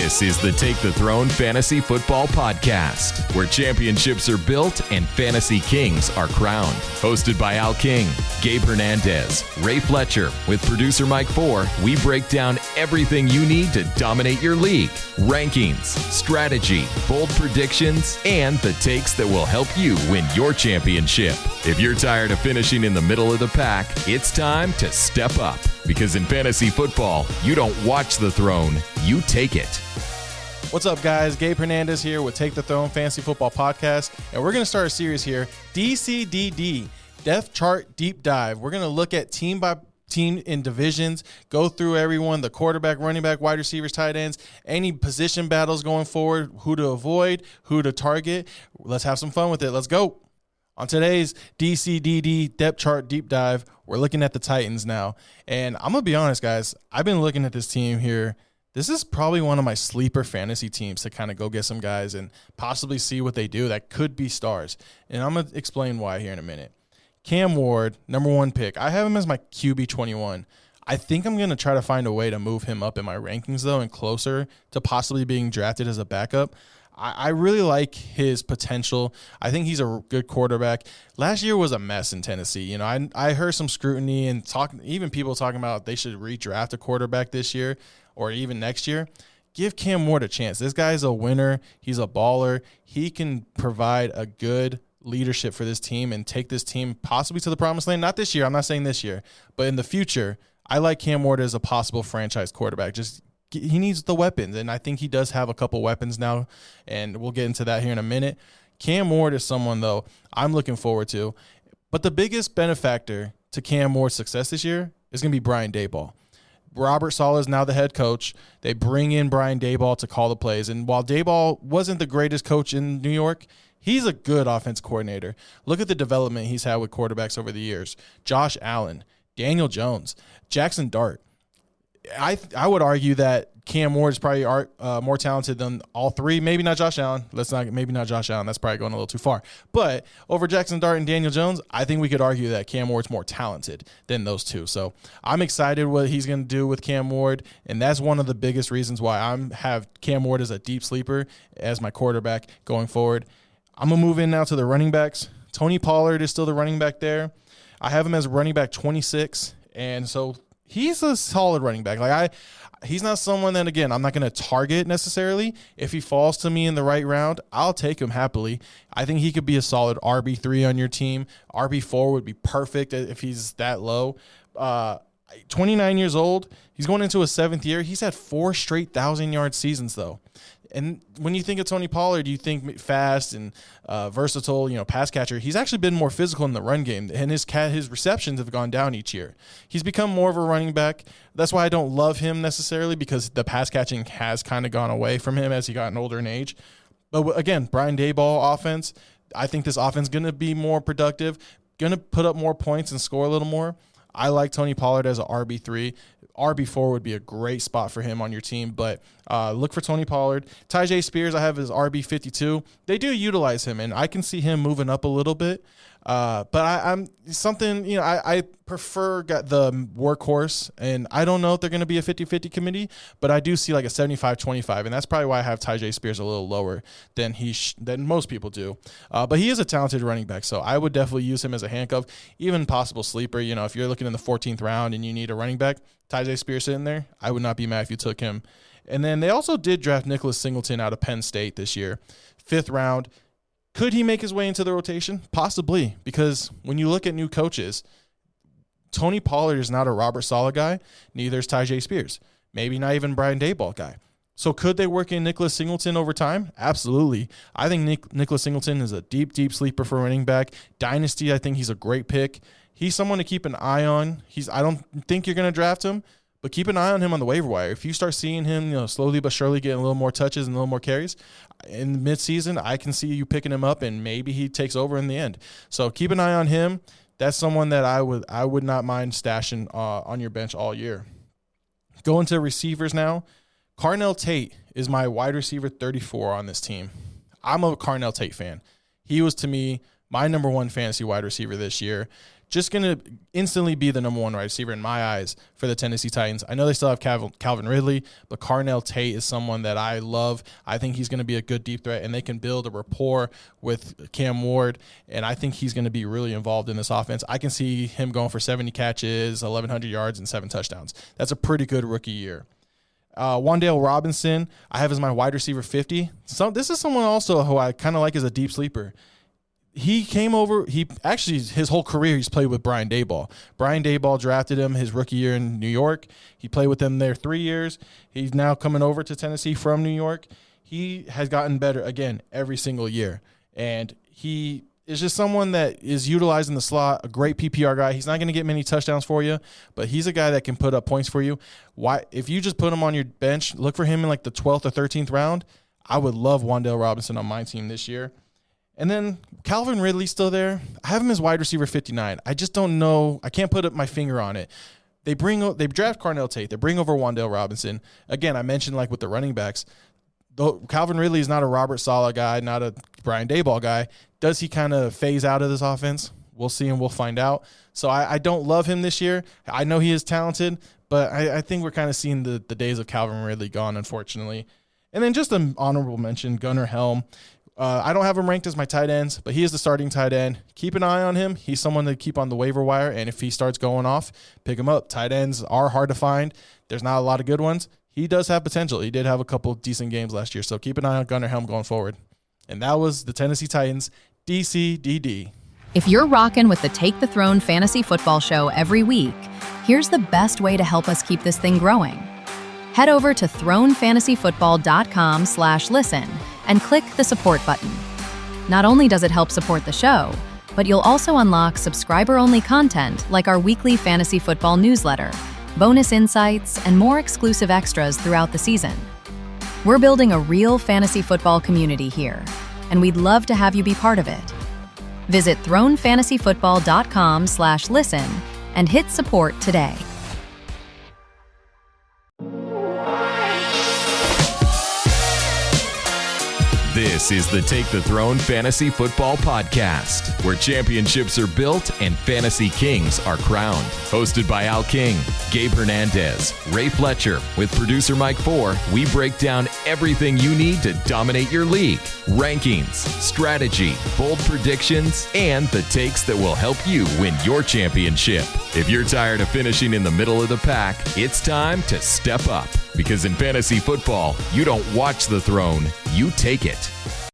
This is the Take the Throne Fantasy Football Podcast, where championships are built and fantasy kings are crowned. Hosted by Al King, Gabe Hernandez, Ray Fletcher. With producer Mike Four, we break down everything you need to dominate your league. Rankings, strategy, bold predictions, and the takes that will help you win your championship. If you're tired of finishing in the middle of the pack, it's time to step up. Because in fantasy football, you don't watch the throne, you take it. What's up, guys? Gabe Hernandez here with Take the Throne Fantasy Football Podcast, and we're going to start a series here, DCDD, Depth Chart Deep Dive. We're going to look at team by team in divisions, go through everyone, the quarterback, running back, wide receivers, tight ends, any position battles going forward, who to avoid, who to target. Let's have some fun with it. Let's go. On today's DCDD Depth Chart Deep Dive, we're looking at the Titans now. And I'm going to be honest, guys, I've been looking at this team here. This is probably one of my sleeper fantasy teams to kind of go get some guys and possibly see what they do that could be stars. And I'm going to explain why here in a minute. Cam Ward, number one pick. I have him as my QB 21. I think I'm going to try to find a way to move him up in my rankings, though, and closer to possibly being drafted as a backup. I really like his potential. I think he's a good quarterback. Last year was a mess in Tennessee. You know, I heard some scrutiny and even people talking about they should redraft a quarterback this year or even next year. Give Cam Ward a chance. This guy's a winner. He's a baller. He can provide a good leadership for this team and take this team possibly to the promised land. Not this year. I'm not saying this year. But in the future, I like Cam Ward as a possible franchise quarterback. He needs the weapons, and I think he does have a couple weapons now, and we'll get into that here in a minute. Cam Ward is someone, though, I'm looking forward to. But the biggest benefactor to Cam Ward's success this year is going to be Brian Daboll. Robert Saleh is now the head coach. They bring in Brian Daboll to call the plays. And while Daboll wasn't the greatest coach in New York, he's a good offense coordinator. Look at the development he's had with quarterbacks over the years. Josh Allen, Daniel Jones, Jackson Dart. I would argue that Cam Ward is probably more talented than all three. Maybe not Josh Allen. Maybe not Josh Allen. That's probably going a little too far. But over Jackson Dart and Daniel Jones, I think we could argue that Cam Ward's more talented than those two. So I'm excited what he's going to do with Cam Ward, and that's one of the biggest reasons why I have Cam Ward as a deep sleeper as my quarterback going forward. I'm going to move in now to the running backs. Tony Pollard is still the running back there. I have him as running back 26, and so he's a solid running back. He's not someone that, again, I'm not going to target necessarily. If he falls to me in the right round, I'll take him happily. I think he could be a solid RB3 on your team. RB4 would be perfect if he's that low. 29 years old. He's going into his seventh year. He's had 4 straight 1,000-yard seasons, though. And when you think of Tony Pollard, you think fast and versatile, pass catcher. He's actually been more physical in the run game, and his receptions have gone down each year. He's become more of a running back. That's why I don't love him necessarily, because the pass catching has kind of gone away from him as he gotten older in age. But again, Brian Daboll offense, I think this offense is going to be more productive, going to put up more points and score a little more. I like Tony Pollard as an RB3. RB4 would be a great spot for him on your team, but look for Tony Pollard. Tyjae Spears, I have his RB52. They do utilize him, and I can see him moving up a little bit. But I'm something, I prefer the workhorse, and I don't know if they're going to be a 50-50 committee, but I do see like a 75-25, and that's probably why I have Tyjae Spears a little lower than than most people do. But he is a talented running back, so I would definitely use him as a handcuff, even possible sleeper. If you're looking in the 14th round and you need a running back, Tyjae Spears sitting there, I would not be mad if you took him. And then they also did draft Nick Singleton out of Penn State this year, 5th round. Could he make his way into the rotation? Possibly, because when you look at new coaches, Tony Pollard is not a Robert Saleh guy. Neither is Tyjae Spears. Maybe not even Brian Daboll guy. So could they work in Nicholas Singleton over time? Absolutely. I think Nicholas Singleton is a deep, deep sleeper for running back. Dynasty, I think he's a great pick. He's someone to keep an eye on. I don't think you're going to draft him, but keep an eye on him on the waiver wire. If you start seeing him, slowly but surely getting a little more touches and a little more carries in midseason, I can see you picking him up, and maybe he takes over in the end. So keep an eye on him. That's someone that I would not mind stashing on your bench all year. Going to receivers now. Carnell Tate is my wide receiver 34 on this team. I'm a Carnell Tate fan. He was, to me, my number one fantasy wide receiver this year. just going to instantly be the number one wide receiver in my eyes for the Tennessee Titans. I know they still have Calvin Ridley, but Carnell Tate is someone that I love. I think he's going to be a good deep threat, and they can build a rapport with Cam Ward, and I think he's going to be really involved in this offense. I can see him going for 70 catches, 1,100 yards, and 7 touchdowns. That's a pretty good rookie year. Wan'Dale Robinson, I have as my wide receiver 50. So this is someone also who I kind of like as a deep sleeper. He came over, his whole career he's played with Brian Daboll. Brian Daboll drafted him his rookie year in New York. He played with them there 3 years. He's now coming over to Tennessee from New York. He has gotten better, again, every single year. And he is just someone that is utilizing the slot, a great PPR guy. He's not going to get many touchdowns for you, but he's a guy that can put up points for you. Why? If you just put him on your bench, look for him in like the 12th or 13th round. I would love Wan'Dale Robinson on my team this year. And then Calvin Ridley still there. I have him as wide receiver 59. I just don't know. I can't put my finger on it. They draft Carnell Tate. They bring over Wan'Dale Robinson. Again, I mentioned like with the running backs, though Calvin Ridley is not a Robert Saleh guy, not a Brian Daboll guy. Does he kind of phase out of this offense? We'll see and we'll find out. So I don't love him this year. I know he is talented, but I think we're kind of seeing the days of Calvin Ridley gone, unfortunately. And then just an honorable mention, Gunnar Helm. I don't have him ranked as my tight ends, but he is the starting tight end. Keep an eye on him. He's someone to keep on the waiver wire, and if he starts going off, pick him up. Tight ends are hard to find. There's not a lot of good ones. He does have potential. He did have a couple decent games last year, so keep an eye on Gunnar Helm going forward. And that was the Tennessee Titans, DCDD. If you're rocking with the Take the Throne Fantasy Football Show every week, here's the best way to help us keep this thing growing. Head over to thronefantasyfootball.com/listen and click the support button. Not only does it help support the show, but you'll also unlock subscriber-only content like our weekly fantasy football newsletter, bonus insights, and more exclusive extras throughout the season. We're building a real fantasy football community here, and we'd love to have you be part of it. Visit thronefantasyfootball.com/listen and hit support today. This is the Take the Throne Fantasy Football Podcast, where championships are built and fantasy kings are crowned. Hosted by Al King, Gabe Hernandez, Ray Fletcher. With producer Mike 4, we break down everything you need to dominate your league. Rankings, strategy, bold predictions, and the takes that will help you win your championship. If you're tired of finishing in the middle of the pack, it's time to step up. Because in fantasy football, you don't watch the throne, you take it.